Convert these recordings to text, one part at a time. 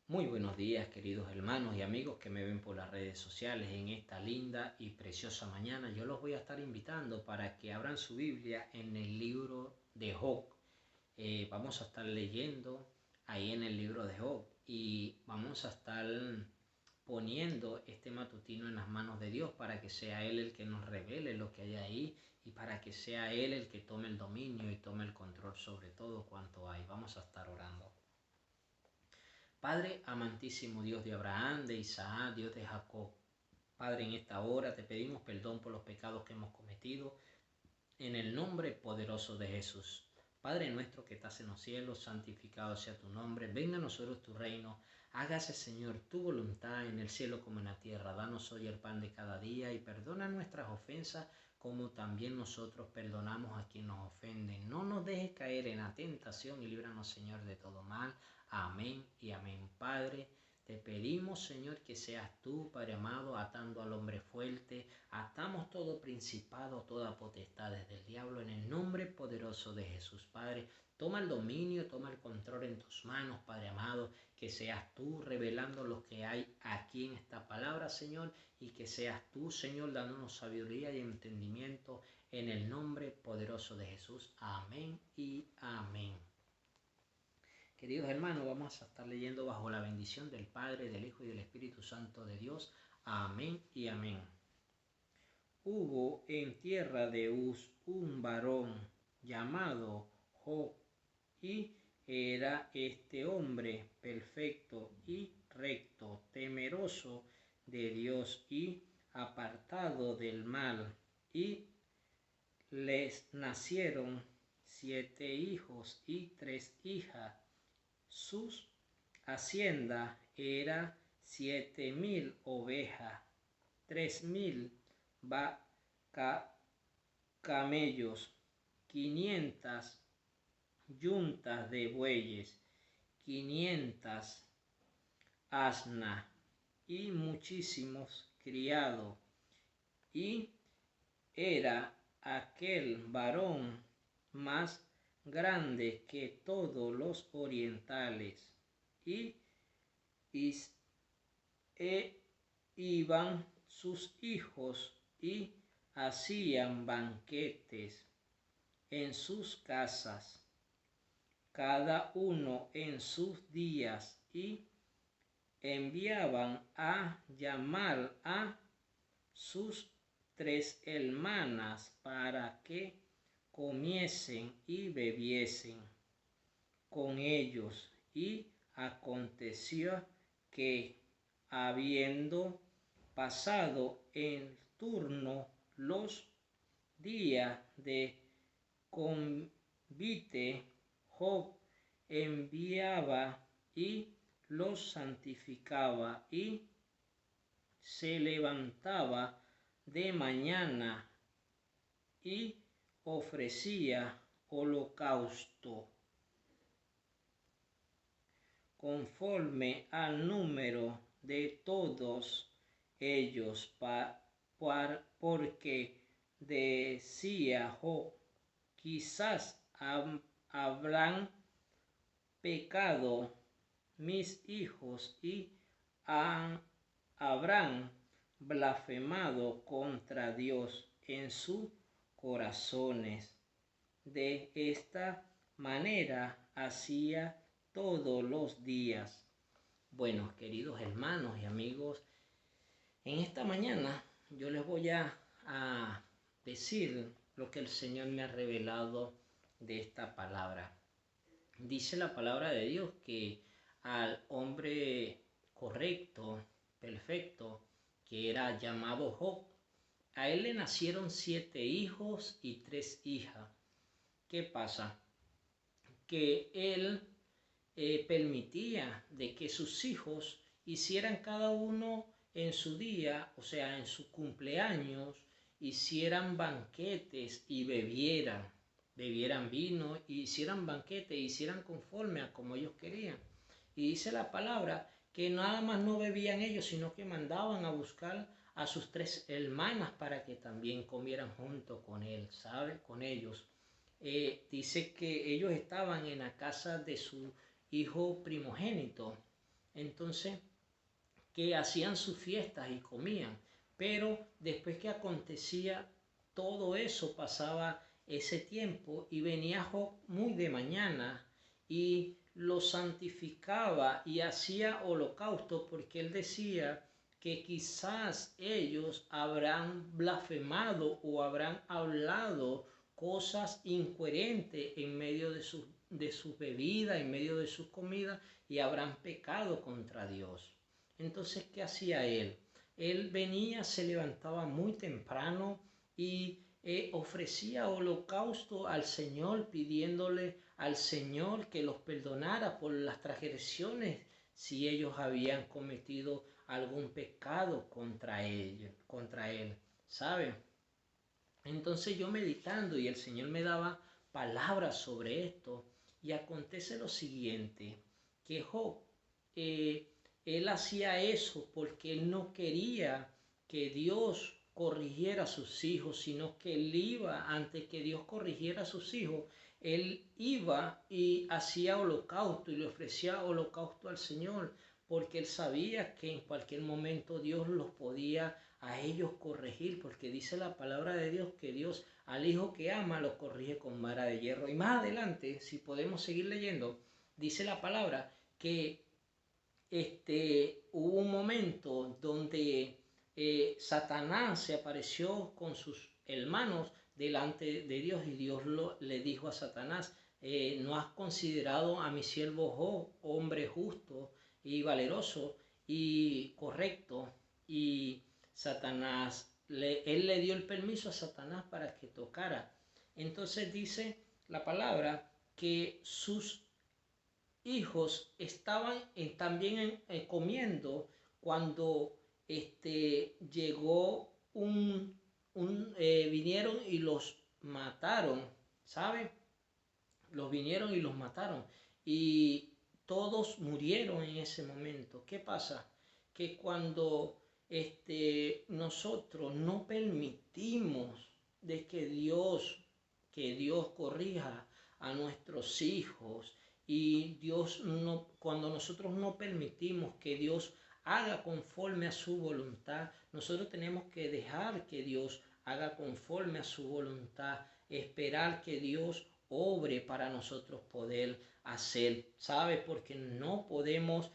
Muy buenos días, queridos hermanos y amigos que me ven por las redes sociales en esta linda y preciosa mañana. Yo los voy a estar invitando para que abran su Biblia en el libro de Job. Vamos a estar leyendo ahí en el libro de Job y vamos a estar poniendo este matutino en las manos de Dios para que sea Él el que nos revele lo que hay ahí y para que sea Él el que tome el dominio y tome el control sobre todo cuanto hay. Vamos a estar orando. Padre amantísimo, Dios de Abraham, de Isaac, Dios de Jacob. Padre, en esta hora te pedimos perdón por los pecados que hemos cometido, en el nombre poderoso de Jesús. Padre nuestro que estás en los cielos, santificado sea tu nombre. Venga a nosotros tu reino. Hágase, Señor, tu voluntad en el cielo como en la tierra. Danos hoy el pan de cada día y perdona nuestras ofensas como también nosotros perdonamos a quien nos ofenden. No nos dejes caer en la tentación y líbranos, Señor, de todo mal. Amén y amén. Padre, te pedimos, Señor, que seas tú, Padre amado, atando al hombre fuerte. Atamos todo principado, toda potestad desde el diablo en el nombre poderoso de Jesús. Padre, toma el dominio, toma el control en tus manos, Padre amado. Que seas tú revelando lo que hay aquí en esta palabra, Señor. Y que seas tú, Señor, dándonos sabiduría y entendimiento en el nombre poderoso de Jesús. Amén y amén. Queridos hermanos, vamos a estar leyendo bajo la bendición del Padre, del Hijo y del Espíritu Santo de Dios. Amén y amén. Hubo en tierra de Uz un varón llamado Job, y era este hombre perfecto y recto, temeroso de Dios y apartado del mal. Y les nacieron 7 hijos y 3 hijas. Sus hacienda era 7,000 ovejas, 3,000 camellos, 500 yuntas de bueyes, 500 asnas y muchísimos criados. Y era aquel varón más grande que todos los orientales, y iban sus hijos y hacían banquetes en sus casas, cada uno en sus días, y enviaban a llamar a sus 3 hermanas para que comiesen y bebiesen con ellos. Y aconteció que, habiendo pasado en turno los días de convite, Job enviaba y los santificaba, y se levantaba de mañana y ofrecía holocausto conforme al número de todos ellos, porque decía Job: quizás habrán pecado mis hijos y habrán blasfemado contra Dios en sus corazones. De esta manera hacía todos los días. Bueno, queridos hermanos y amigos, en esta mañana yo les voy a decir lo que el Señor me ha revelado de esta palabra. Dice la palabra de Dios que al hombre correcto, perfecto, que era llamado Job, a él le nacieron 7 hijos y 3 hijas. ¿Qué pasa? Que él permitía de que sus hijos hicieran cada uno en su día, o sea, en su cumpleaños, hicieran banquetes y bebieran vino, y hicieran banquetes, hicieran conforme a como ellos querían. Y dice la palabra que nada más no bebían ellos, sino que mandaban a buscar a sus 3 hermanas para que también comieran junto con él, ¿sabe? Con ellos. Dice que ellos estaban en la casa de su hijo primogénito, Entonces, que hacían sus fiestas y comían, pero después que acontecía todo eso, pasaba ese tiempo y venía Job muy de mañana y lo santificaba y hacía holocausto, porque él decía que quizás ellos habrán blasfemado o habrán hablado cosas incoherentes en medio de su bebida, en medio de su comida, y habrán pecado contra Dios. Entonces, ¿qué hacía él? Él venía, se levantaba muy temprano y ofrecía holocausto al Señor, pidiéndole al Señor que los perdonara por las transgresiones si ellos habían cometido algún pecado contra él, ¿sabe? Entonces yo meditando y el Señor me daba palabras sobre esto, y acontece lo siguiente, que Job, él hacía eso porque él no quería que Dios corrigiera a sus hijos, sino que él iba, antes que Dios corrigiera a sus hijos, él iba y hacía holocausto y le ofrecía holocausto al Señor, porque él sabía que en cualquier momento Dios los podía a ellos corregir, porque dice la palabra de Dios que Dios al hijo que ama lo corrige con vara de hierro. Y más adelante, si podemos seguir leyendo, dice la palabra que hubo un momento donde Satanás se apareció con sus hermanos delante de Dios, y Dios le dijo a Satanás: ¿no has considerado a mi siervo Job, hombre justo y valeroso y correcto? Y Satanás, él le dio el permiso a Satanás para que tocara. Entonces dice la palabra que sus hijos estaban también comiendo cuando llegó vinieron y los mataron, ¿sabe? Los vinieron y los mataron, y todos murieron en ese momento. ¿Qué pasa? Que cuando nosotros no permitimos de que Dios corrija a nuestros hijos, y Dios no, cuando nosotros no permitimos que Dios haga conforme a su voluntad, nosotros tenemos que dejar que Dios haga conforme a su voluntad, esperar que Dios obre para nosotros poder hacer, ¿sabe? Porque no podemos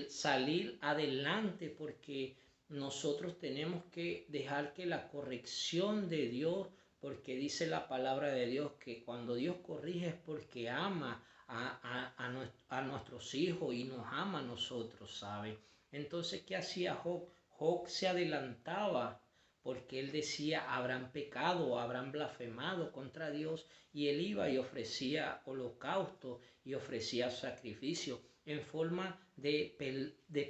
salir adelante, porque nosotros tenemos que dejar que la corrección de Dios, porque dice la palabra de Dios que cuando Dios corrige es porque ama a nuestros hijos y nos ama a nosotros, ¿sabe? Entonces, ¿qué hacía Job? Job se adelantaba porque él decía: habrán pecado, habrán blasfemado contra Dios, y él iba y ofrecía holocausto y ofrecía sacrificio en forma de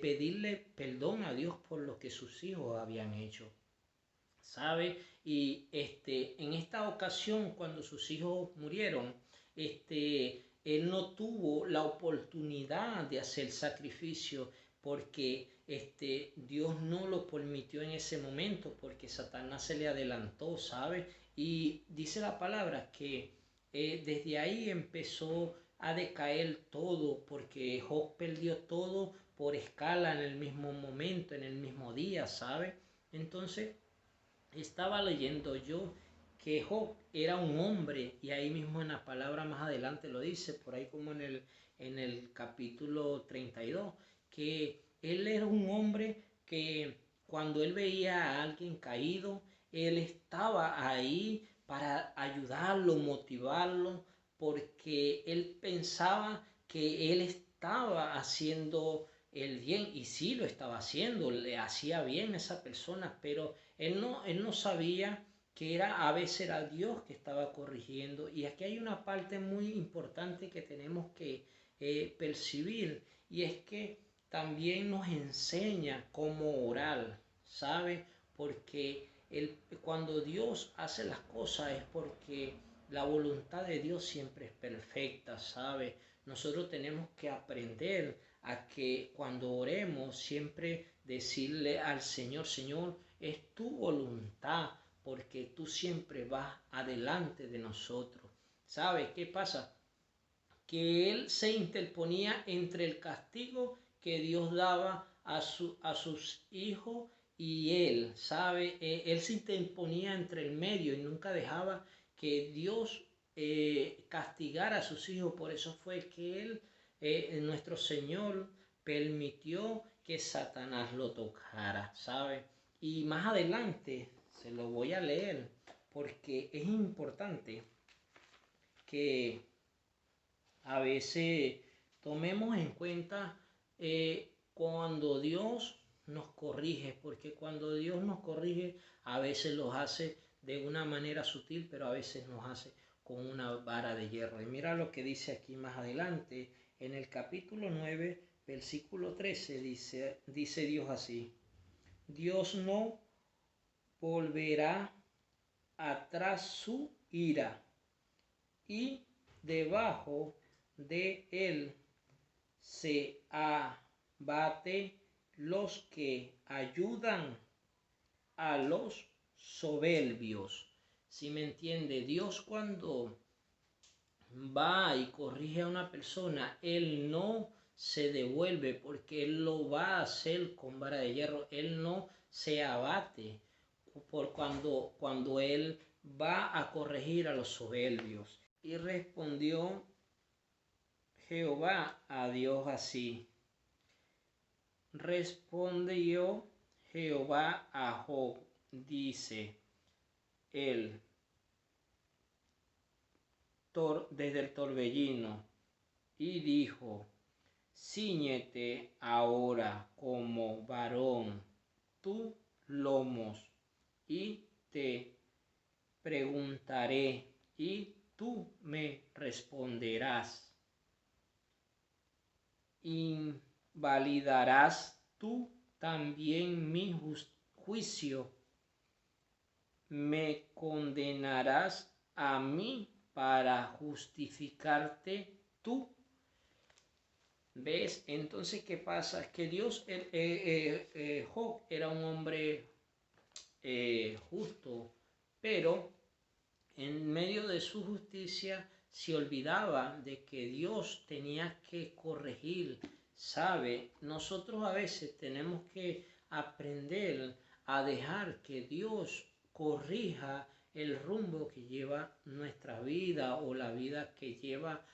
pedirle perdón a Dios por lo que sus hijos habían hecho, ¿sabe? Y en esta ocasión, cuando sus hijos murieron, él no tuvo la oportunidad de hacer sacrificio, porque Dios no lo permitió en ese momento, porque Satanás se le adelantó, ¿sabe? Y dice la palabra que desde ahí empezó a decaer todo, porque Job perdió todo por escala en el mismo momento, en el mismo día, ¿sabe? Entonces, estaba leyendo yo que Job era un hombre, y ahí mismo en la palabra más adelante lo dice, por ahí como en el capítulo 32, que él era un hombre que cuando él veía a alguien caído, él estaba ahí para ayudarlo, motivarlo, porque él pensaba que él estaba haciendo el bien, y sí lo estaba haciendo, le hacía bien a esa persona, pero él no sabía que a veces era Dios que estaba corrigiendo. Y aquí hay una parte muy importante que tenemos que percibir, y es que también nos enseña cómo orar, ¿sabe? Porque cuando Dios hace las cosas es porque la voluntad de Dios siempre es perfecta, ¿sabe? Nosotros tenemos que aprender a que cuando oremos siempre decirle al Señor: Señor, es tu voluntad, porque tú siempre vas adelante de nosotros. ¿Sabe qué pasa? Que él se interponía entre el castigo que Dios daba a sus hijos y él, ¿sabe? Él se interponía entre el medio y nunca dejaba que Dios castigara a sus hijos. Por eso fue que él, nuestro Señor, permitió que Satanás lo tocara, ¿sabe? Y más adelante se lo voy a leer porque es importante que a veces tomemos en cuenta cuando Dios nos corrige, porque cuando Dios nos corrige a veces los hace de una manera sutil, pero a veces nos hace con una vara de hierro. Y mira lo que dice aquí más adelante, en el capítulo 9, versículo 13, dice Dios así: Dios no volverá atrás su ira, y debajo de él se abate los que ayudan a los soberbios. Si me entiende, Dios cuando va y corrige a una persona, Él no se devuelve porque Él lo va a hacer con vara de hierro. Él no se abate por cuando Él va a corregir a los soberbios. Y respondió Jehová a Dios así: respondió Jehová a Job, dice él, desde el torbellino, y dijo: Cíñete ahora como varón tus lomos, y te preguntaré, y tú me responderás. ¿Invalidarás tú también mi juicio? ¿Me condenarás a mí para justificarte tú? ¿Ves? Entonces, ¿qué pasa? Que Dios, Job era un hombre justo, pero en medio de su justicia se olvidaba de que Dios tenía que corregir. ¿Sabe? Nosotros a veces tenemos que aprender a dejar que Dios corrija el rumbo que lleva nuestra vida o la vida que lleva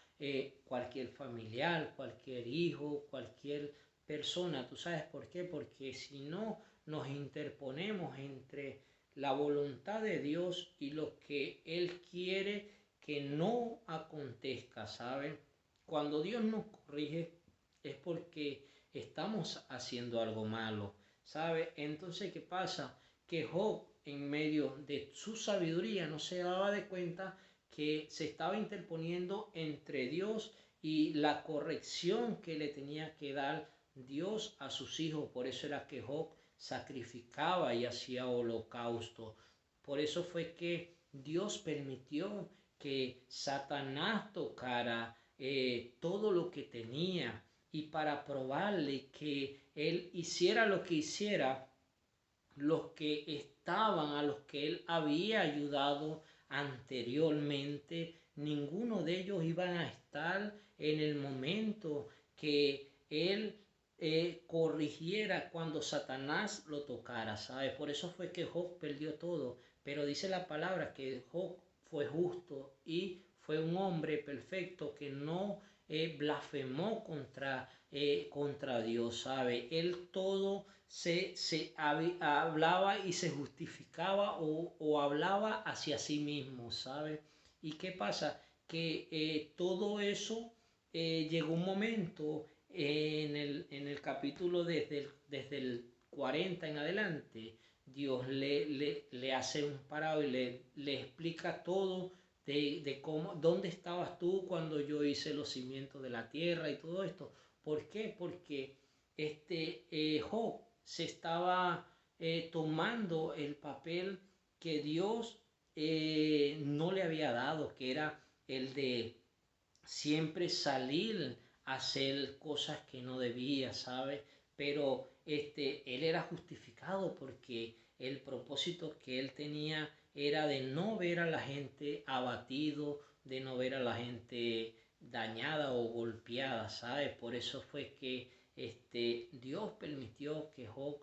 cualquier familiar, cualquier hijo, cualquier persona. ¿Tú sabes por qué? Porque si no nos interponemos entre la voluntad de Dios y lo que Él quiere que no acontezca, ¿sabe? Cuando Dios nos corrige es porque estamos haciendo algo malo, ¿sabe? Entonces, ¿qué pasa? Que Job, en medio de su sabiduría, no se daba de cuenta que se estaba interponiendo entre Dios y la corrección que le tenía que dar Dios a sus hijos. Por eso era que Job sacrificaba y hacía holocausto. Por eso fue que Dios permitió que Satanás tocara todo lo que tenía, y para probarle que él hiciera lo que hiciera, los que estaban, a los que él había ayudado anteriormente, ninguno de ellos iban a estar en el momento que él corrigiera cuando Satanás lo tocara, ¿sabes? Por eso fue que Job perdió todo, pero dice la palabra que Job fue justo y fue un hombre perfecto que no blasfemó contra Dios, ¿sabe? Él todo hablaba y se justificaba o hablaba hacia sí mismo, ¿sabe? ¿Y qué pasa? Que todo eso llegó un momento en el capítulo desde el 40 en adelante, Dios le hace un parado y le explica todo de cómo, dónde estabas tú cuando yo hice los cimientos de la tierra y todo esto. ¿Por qué? Porque Job se estaba tomando el papel que Dios no le había dado, que era el de siempre salir a hacer cosas que no debía, ¿sabes? Pero él era justificado porque el propósito que él tenía era de no ver a la gente abatido, de no ver a la gente dañada o golpeada, ¿sabes? Por eso fue que Dios permitió que Job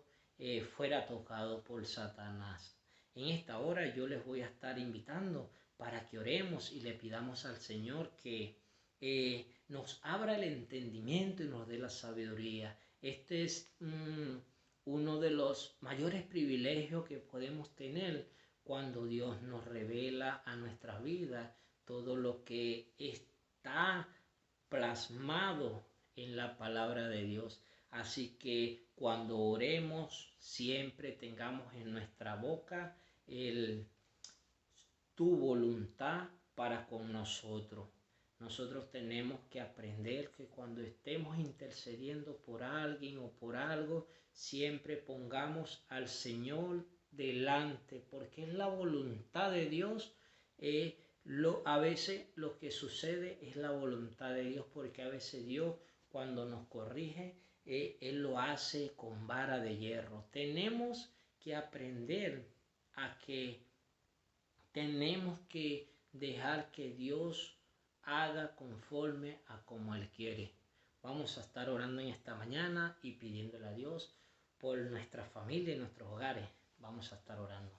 fuera tocado por Satanás. En esta hora yo les voy a estar invitando para que oremos y le pidamos al Señor que nos abra el entendimiento y nos dé la sabiduría. Este es uno de los mayores privilegios que podemos tener cuando Dios nos revela a nuestra vida todo lo que está plasmado en la palabra de Dios. Así que cuando oremos, siempre tengamos en nuestra boca tu voluntad para con nosotros. Nosotros tenemos que aprender que cuando estemos intercediendo por alguien o por algo, siempre pongamos al Señor delante, porque es la voluntad de Dios. A veces lo que sucede es la voluntad de Dios, porque a veces Dios cuando nos corrige, Él lo hace con vara de hierro. Tenemos que aprender a que tenemos que dejar que Dios haga conforme a como Él quiere. Vamos a estar orando en esta mañana y pidiéndole a Dios por nuestra familia y nuestros hogares. Vamos a estar orando.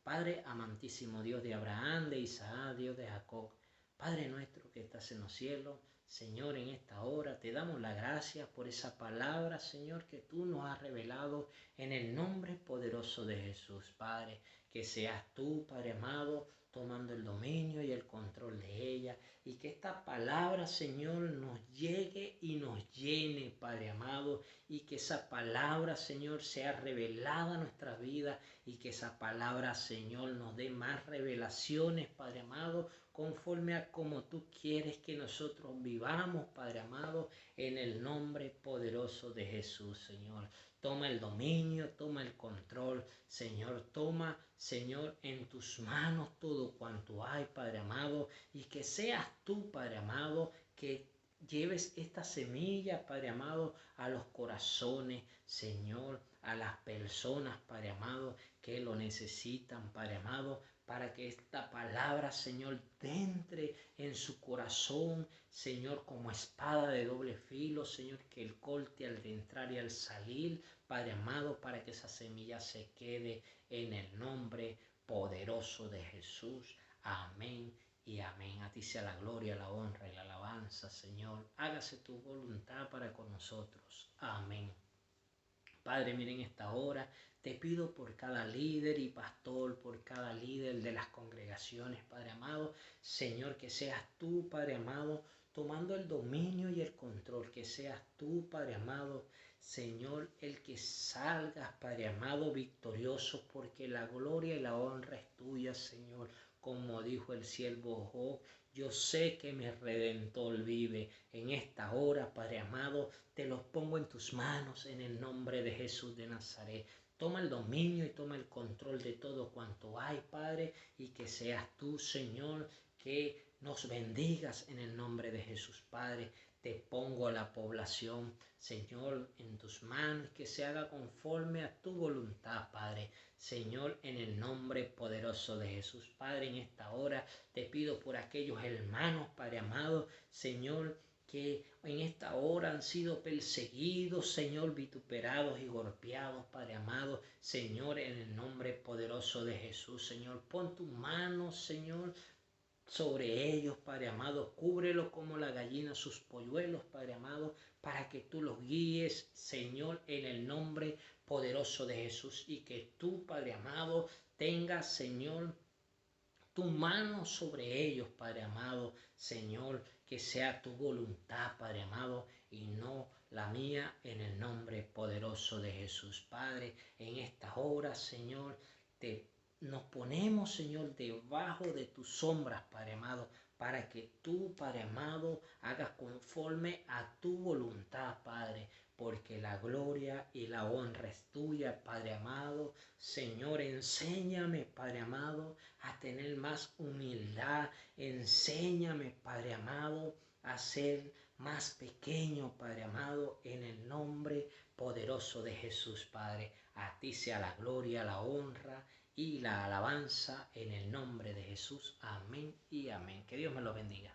Padre amantísimo, Dios de Abraham, de Isaac, Dios de Jacob, Padre nuestro que estás en los cielos, Señor, en esta hora te damos la gracia por esa palabra, Señor, que tú nos has revelado en el nombre poderoso de Jesús, Padre. Que seas tú, Padre amado, tomando el dominio y el control de ella, y que esta palabra, Señor, nos llegue y nos llene, Padre amado, y que esa palabra, Señor, sea revelada a nuestra vida, y que esa palabra, Señor, nos dé más revelaciones, Padre amado, conforme a como tú quieres que nosotros vivamos, Padre amado, en el nombre poderoso de Jesús, Señor. Toma el dominio, toma el control, Señor, toma, Señor, en tus manos todo cuanto hay, Padre amado, y que seas tú, Padre amado, que lleves esta semilla, Padre amado, a los corazones, Señor, a las personas, Padre amado, que lo necesitan, Padre amado, para que esta palabra, Señor, entre en su corazón, Señor, como espada de doble filo, Señor, que el corte al entrar y al salir, Padre amado, para que esa semilla se quede en el nombre poderoso de Jesús. Amén y amén. A ti sea la gloria, la honra y la alabanza, Señor. Hágase tu voluntad para con nosotros. Amén. Padre, miren esta hora, te pido por cada líder y pastor, por cada líder de las congregaciones, Padre amado, Señor, que seas tú, Padre amado, tomando el dominio y el control, que seas tú, Padre amado, Señor, el que salgas, Padre amado, victorioso, porque la gloria y la honra es tuya, Señor, como dijo el siervo Job. Yo sé que mi Redentor vive. En esta hora, Padre amado, te los pongo en tus manos en el nombre de Jesús de Nazaret. Toma el dominio y toma el control de todo cuanto hay, Padre, y que seas tú, Señor, que nos bendigas en el nombre de Jesús, Padre. Te pongo a la población, Señor, en tus manos, que se haga conforme a tu voluntad, Padre. Señor, en el nombre poderoso de Jesús, Padre, en esta hora te pido por aquellos hermanos, Padre amado, Señor, que en esta hora han sido perseguidos, Señor, vituperados y golpeados, Padre amado, Señor, en el nombre poderoso de Jesús, Señor, pon tu mano, Señor, sobre ellos, Padre amado, cúbrelos como la gallina sus polluelos, Padre amado, para que tú los guíes, Señor, en el nombre poderoso de Jesús, y que tú, Padre amado, tengas, Señor, tu mano sobre ellos, Padre amado, Señor, que sea tu voluntad, Padre amado, y no la mía, en el nombre poderoso de Jesús. Padre, en estas horas, Señor, nos ponemos, Señor, debajo de tus sombras, Padre amado, para que tú, Padre amado, hagas conforme a tu voluntad, Padre, porque la gloria y la honra es tuya, Padre amado. Señor, enséñame, Padre amado, a tener más humildad. Enséñame, Padre amado, a ser más pequeño, Padre amado, en el nombre poderoso de Jesús, Padre. A ti sea la gloria, la honra y la alabanza en el nombre de Jesús. Amén y amén. Que Dios me lo bendiga.